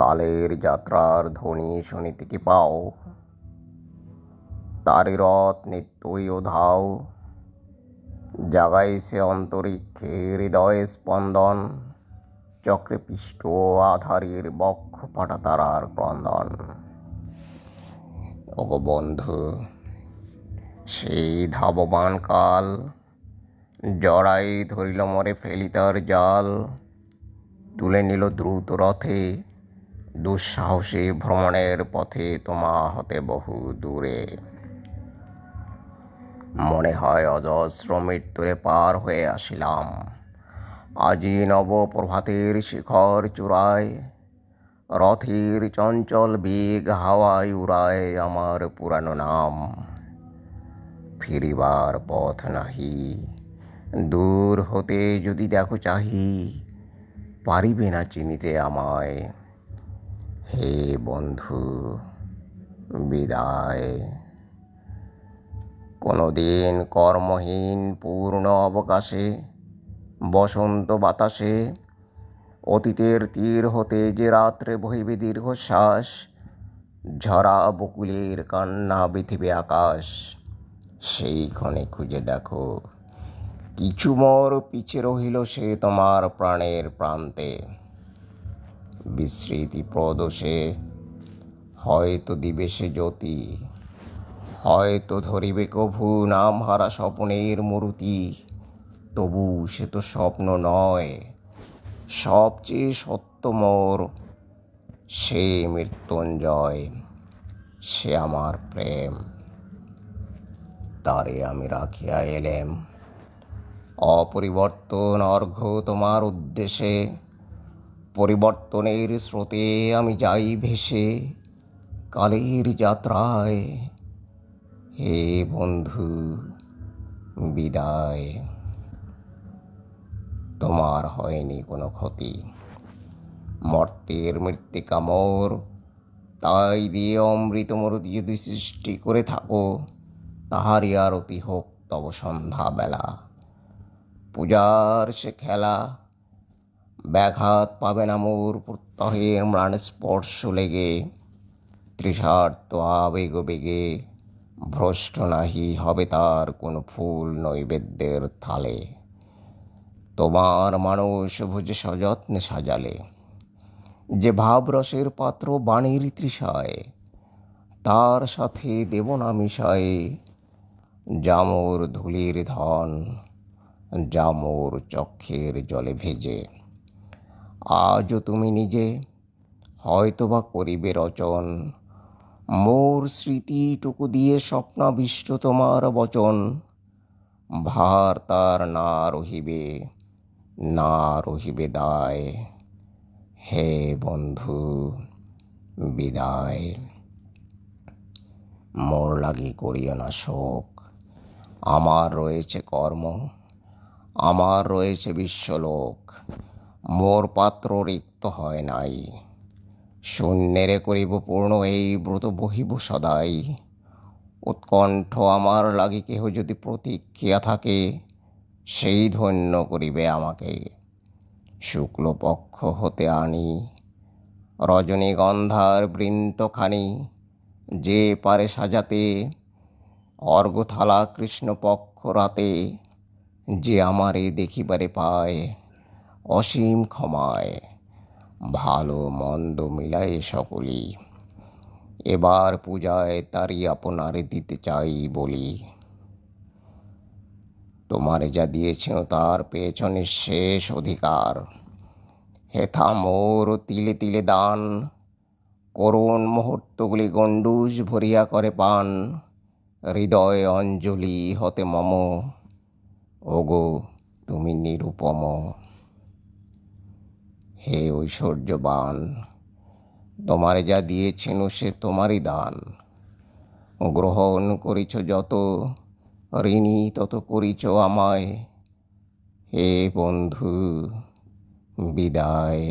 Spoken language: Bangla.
কালের যাত্রার ধ্বনি শুনিতে কি পাও? তারি রথ নিত্যই উধাও, জাগাইছে অন্তরিক্ষে হৃদয়ে স্পন্দন। চক্রে পিষ্ট আধারের বক্ষ ফাটা তারার ক্রন্দন। ওগো বন্ধু, সেই ধাবমান কাল জড়াই ধরিল মরে ফেলিতার জাল। তুলে নিল দ্রুত রথে দুঃসাহসী ভ্রমণের পথে তোমা হতে বহু দূরে। মনে হয় অজস্র মৃত্যুরে পার হয়ে আসিলাম। আজি নব প্রভাতের শিখর চূড়ায়, রথের চঞ্চল বেগ হাওয়ায় উড়ায় আমার পুরানো নাম। ফিরিবার পথ নাহি, দূর হতে যদি দেখো চাহি, পারিবে না চিনিতে আমায়। হে বন্ধু, বিদায়। কোনোদিন কর্মহীন পূর্ণ অবকাশে, বসন্ত বাতাসে, অতীতের তীর হতে যে রাত্রে বহিবে দীর্ঘশ্বাস, ঝরা বকুলের কান্না পৃথিবী আকাশ। সেই ক্ষণে খুঁজে দেখো, কিছু মোর পিছে রহিল সে তোমার প্রাণের প্রান্তে। বিস্মৃতি প্রদোষে হয়তো দিবে সে জ্যোতি, হয়তো ধরিবে কভু নাম হারা স্বপ্নের মূর্তি। তবু সে তো স্বপ্ন নয়, সবচেয়ে সত্য মোর সে মৃত্যুঞ্জয়। সে আমার প্রেম, তারে আমি রাখিয়া এলেম। অপরিবর্তন অর্ঘ্য তোমার উদ্দেশ্যে, পরিবর্তনের স্রোতে আমি যাই ভেসে কালের যাত্রায়। হে বন্ধু, বিদায়। তোমার হয়নি কোনো ক্ষতি, মর্তের মৃত্তিকা মোর, তাই দিয়ে অমৃত মরুতি যদি সৃষ্টি করে থাকো, তাহারই আরতি হোক তব সন্ধ্যা বেলা। পূজার সে খেলা, ব্যাঘাত পাবে না মোর প্রত্যহের ম্লান স্পর্শ লেগে। তৃষার্ত আবেগ বেগে ভ্রষ্ট নাহি হবে তার কোন ফুল নৈবেদ্যের থালে। তোমার মানুষ ভুজে সযত্নে সাজালে, যে ভাবরসের পাত্র বাণীর তৃষায়, তার সাথে দেব না মিশায়ে জামর ধুলির ধন, জামর চক্ষের জলে ভেজে। আজও তুমি নিজে হয়তোবা করিবে রচন, মোর স্মৃতিটুকু দিয়ে স্বপ্নাবিষ্ট তোমার বচন। ভার তার না রহিবে, না রহিবে দায়। হে বন্ধু, বিদায়। মোর লাগি করিও না শোক, আমার রয়েছে কর্ম, আমার রয়েছে বিশ্বলোক। মোর পাত্র রিক্ত হয় নাই, শূন্যেরে করিব পূর্ণ এই ব্রত বহিব সদাই। উৎকণ্ঠ আমার লাগি কেহ যদি প্রতীক্ষিয়া থাকে, সেই ধন্য করিবে আমাকে। শুক্লপক্ষ হতে আনি রজনীগন্ধার বৃন্তখানি, যে পারে সাজাতে অর্ঘ্যথালা কৃষ্ণপক্ষ রাতে। যে আমারে দেখিবারে পায় অসীম ক্ষমায়, ভালো মন্দ মিলায়ে সকলি, এবার পূজায় তারি আপনারে দিতে চাই বলি। তোমারে যা দিয়েছিল তার পেছনে শেষ অধিকার। হেথা মোর তিলে তিলে দান, করুণ মুহূর্তগুলি গণ্ডূষ ভরিয়া করে পান। হৃদয় অঞ্জলি হতে মম, ওগো তুমি নিরুপম। হে ঐশ্বর্যবান, তোমারে যা দিয়েছেন সে তোমারই দান। গ্রহণ করিছ যত, ঋণী তত করিছ আমায়। হে বন্ধু, বিদায়।